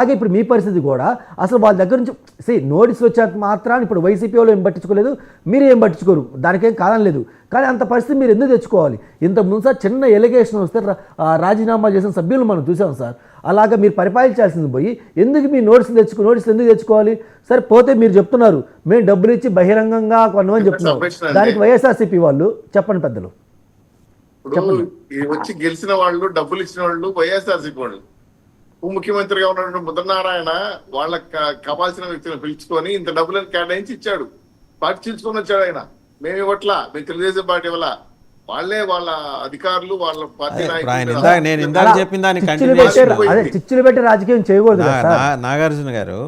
అలాగే ఇప్పుడు మీ పరిస్థితి కూడా అసలు వాళ్ళ దగ్గర నుంచి నోటీసులు వచ్చేంత మాత్రాన్ని ఇప్పుడు వైసీపీ వాళ్ళు ఏం పట్టించుకోలేదు, మీరు ఏం పట్టించుకోరు, దానికేం కాలం లేదు. కానీ అంత పరిస్థితి మీరు ఎందుకు తెచ్చుకోవాలి? ఇంతకుముందు సార్ చిన్న ఎలిగేషన్ వస్తే రాజీనామా చేసిన సభ్యులు మనం చూసాం సార్. అలాగా మీరు పరిపాలించాల్సింది పోయి ఎందుకు మీ నోటీసులు ఎందుకు తెచ్చుకోవాలి? సరే పోతే మీరు చెప్తున్నారు మేము డబ్బులు ఇచ్చి బహిరంగంగా కొనమని చెప్తున్నారు, దానికి వైఎస్ఆర్సీపీ వాళ్ళు చెప్పండి పెద్దలు. వచ్చి గెలిచిన వాళ్ళు డబ్బులు ఇచ్చిన వాళ్ళు వైఎస్ఆర్సీపీ వాళ్ళు. ఉప ముఖ్యమంత్రిగా ఉన్నటువంటి ముద్రనారాయణ వాళ్ళకి కావాల్సిన వ్యక్తులను పిలుచుకొని ఇంత డబ్బులను కేటాయించి ఇచ్చాడు, పార్టీ చీల్చుకొని వచ్చాడు. ఆయన మేము ఇవ్వట్లా, మేము తెలుగుదేశం పార్టీ ఇవ్వాల, వాళ్ళే వాళ్ళ అధికారులు వాళ్ళ పార్టీ చిచ్చులు పెట్టి రాజకీయం చేయకూడదు. నాగార్జున గారు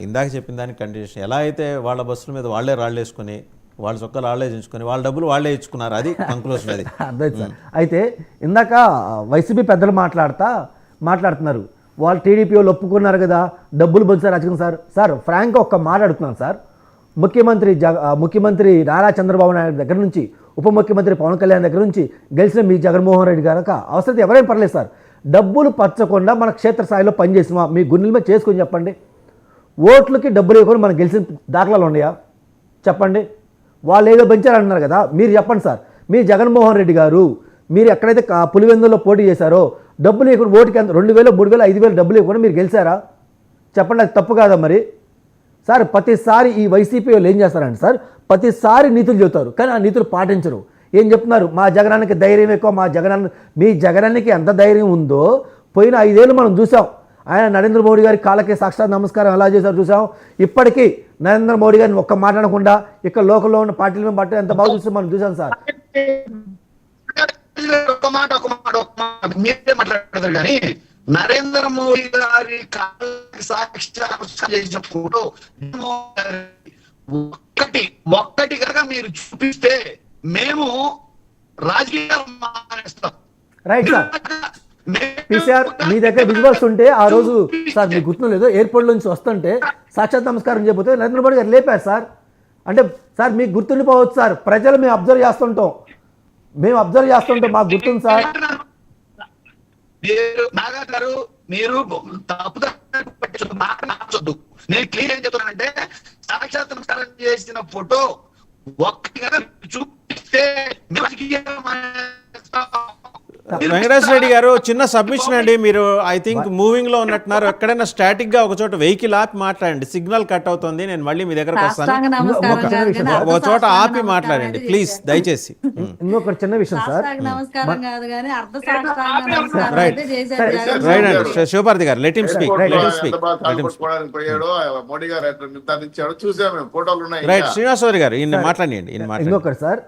ఇందాక చెప్పిన దానికి కంటిన్యూషన్. ఎలా అయితే వాళ్ళ బస్సుల మీద వాళ్ళే రాళ్ళేసుకుని వాళ్ళ చొక్కలు వాళ్ళే చించుకొని వాళ్ళ డబ్బులు వాళ్ళే ఇచ్చుకున్నారు, అది కంక్లూషన్. అది అర్థం సార్. అయితే ఇందాక వైసీపీ పెద్దలు మాట్లాడుతున్నారు, వాళ్ళు టీడీపీ వాళ్ళు ఒప్పుకున్నారు కదా డబ్బులు పంచారు రాజకీయం సార్. సార్ ఫ్రాంక్గా ఒక్క మాట అడుగుతున్నాను సార్. ముఖ్యమంత్రి నారా చంద్రబాబు నాయుడు దగ్గర నుంచి ఉప ముఖ్యమంత్రి పవన్ కళ్యాణ్ దగ్గర నుంచి గెలిచిన మీ జగన్మోహన్ రెడ్డి గారు అవసరం ఎవరైనా పర్లేదు సార్, డబ్బులు పచ్చకుండా మన క్షేత్రస్థాయిలో పనిచేసినా మీ గుండెల మీద చేసుకొని చెప్పండి. ఓట్లకి డబ్బులు ఇవ్వకుండా మనం గెలిచిన దాఖలాలు ఉన్నాయా చెప్పండి? వాళ్ళు ఏదో పెంచారంటున్నారు కదా, మీరు చెప్పండి సార్. మీ జగన్మోహన్ రెడ్డి గారు మీరు ఎక్కడైతే పులివెందులో పోటీ చేశారో డబ్బులు ఇవ్వకుండా ఓటుకి 2,000, 3,000, 5,000 డబ్బులు ఇవ్వకుండా మీరు గెలిచారా చెప్పండి? అది తప్పు కాదా మరి? సార్ ప్రతిసారి ఈ వైసీపీ వాళ్ళు ఏం చేస్తారంటే సార్ ప్రతిసారి నీతులు చెబుతారు, కానీ ఆ నీతులు పాటించరు. ఏం చెప్తున్నారు? మా జగనానికి ధైర్యం ఎక్కువ, మీ జగనానికి ఎంత ధైర్యం ఉందో పోయిన 5 ఏళ్ళు మనం చూసాం. ఆయన నరేంద్ర మోడీ గారి కాళ్ళకి సాక్షాత్ నమస్కారం ఎలా చేశారు చూసాం. ఇప్పటికీ నరేంద్ర మోడీ గారిని ఒక్క మాట్లాడకుండా ఇక్కడ లోకల్లో ఉన్న పార్టీలను బట్టి ఎంత బాగా చూస్తే మనం చూసాం సార్. మీరే మాట్లాడతారు కానీ నరేంద్ర మోడీ గారి కాళ్ళకి సాక్షాత్ చేసిన ఫోటో ఒక్కటి కనుక మీరు చూపిస్తే మేము రాజకీయాలు మానేస్తాం. Right sir. పీసీఆర్ మీ దగ్గర విజువల్స్ ఉంటే ఆ రోజు సార్ మీకు గుర్తులేదు, ఎయిర్పోర్ట్ నుంచి వస్తుంటే సాక్షాత్ నమస్కారం చేయబోతే నరేంద్ర మోడీ గారు లేపారు సార్. అంటే సార్ మీకు గుర్తుండిపోవచ్చు సార్, ప్రజలు మేము అబ్జర్వ్ చేస్తుంటాం మాకు గుర్తుంది సార్. మీరు తప్పు నేను క్లియర్ ఏం చెప్తున్నానంటే సాక్షాత్ నమస్కారం చేసిన ఫోటో ఒక్కటి చూపిస్తే వెంకటేశ్వర రెడ్డి గారు చిన్న సబ్మిషన్ అండి. మీరు ఐ థింక్ మూవింగ్ లో ఉన్నట్టున్నారు, ఎక్కడైనా స్టాటిక్ గా ఒక చోట వెహికల్ ఆపి మాట్లాడండి, సిగ్నల్ కట్ అవుతుంది. నేను మళ్ళీ మీ దగ్గరకు వస్తాను, ఒక చోట ఆపి మాట్లాడండి ప్లీజ్ దయచేసి. ఇంకొక చిన్న విషయం సార్, రైట్ అండి శివపార్తి గారు, let him speak. Right Srinivasarao గారు ఈయన మాట్లాడండి. ఇంకొకటి సార్,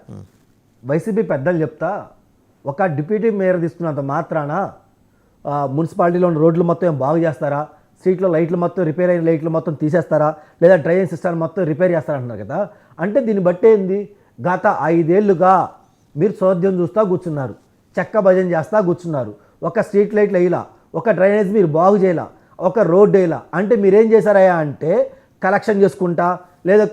వైసీపీ పెద్దలు చెప్తా ఒక డిప్యూటీ మేయర్ తీసుకున్నంత మాత్రాన మున్సిపాలిటీలో ఉన్న రోడ్లు మొత్తం ఏం బాగు చేస్తారా, స్ట్రీట్లో లైట్లు మొత్తం రిపేర్ అయిన లైట్లు మొత్తం తీసేస్తారా, లేదా డ్రైనేజ్ సిస్టమ్ మొత్తం రిపేర్ చేస్తారంటున్నారు కదా. అంటే దీన్ని బట్టి ఏంది, గత 5 ఏళ్లుగా మీరు చోద్యం చూస్తూ కూర్చున్నారు, చెక్క భజన చేస్తూ కూర్చున్నారు. ఒక స్ట్రీట్ లైట్లు వేయలా, ఒక డ్రైనేజ్ మీరు బాగు చేయలా, ఒక రోడ్డు వేయలా. అంటే మీరేం చేశారయ్యా అంటే కలెక్షన్ చేసుకుంటా లేదా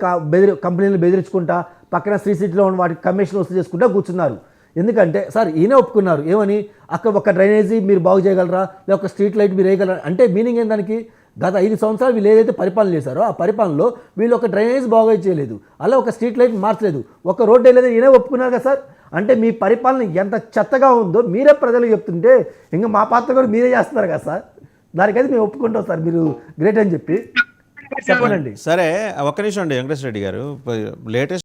కంపెనీలు బెదిరించుకుంటా పక్కన శ్రీ సిటీలో ఉన్న వాటికి కమిషన్ వసూలు చేసుకుంటా కూర్చున్నారు. ఎందుకంటే సార్ ఈయన ఒప్పుకున్నారు ఏమని, అక్కడ ఒక డ్రైనేజీ మీరు బాగు చేయగలరా, లేదా ఒక స్ట్రీట్ లైట్ మీరు వేయగలరా. అంటే మీనింగ్ ఏందానికి, గత 5 సంవత్సరాలు వీళ్ళు ఏదైతే పరిపాలన చేశారో ఆ పరిపాలనలో వీళ్ళు ఒక డ్రైనేజ్ బాగు చేయలేదు, అలా ఒక స్ట్రీట్ లైట్ మార్చలేదు, ఒక రోడ్డు వేయలేదు, ఈయన ఒప్పుకున్నారు కదా సార్. అంటే మీ పరిపాలన ఎంత చెత్తగా ఉందో మీరే ప్రజలకు చెప్తుంటే ఇంకా మా పాత్ర కూడా మీరే చేస్తున్నారు కదా సార్. దానికైతే మేము ఒప్పుకుంటాం సార్, మీరు గ్రేట్ అని చెప్పి చెప్పండి. సరే ఒక్క నిమిషం అండి వెంకటేశ్వర రెడ్డి గారు, లేటెస్ట్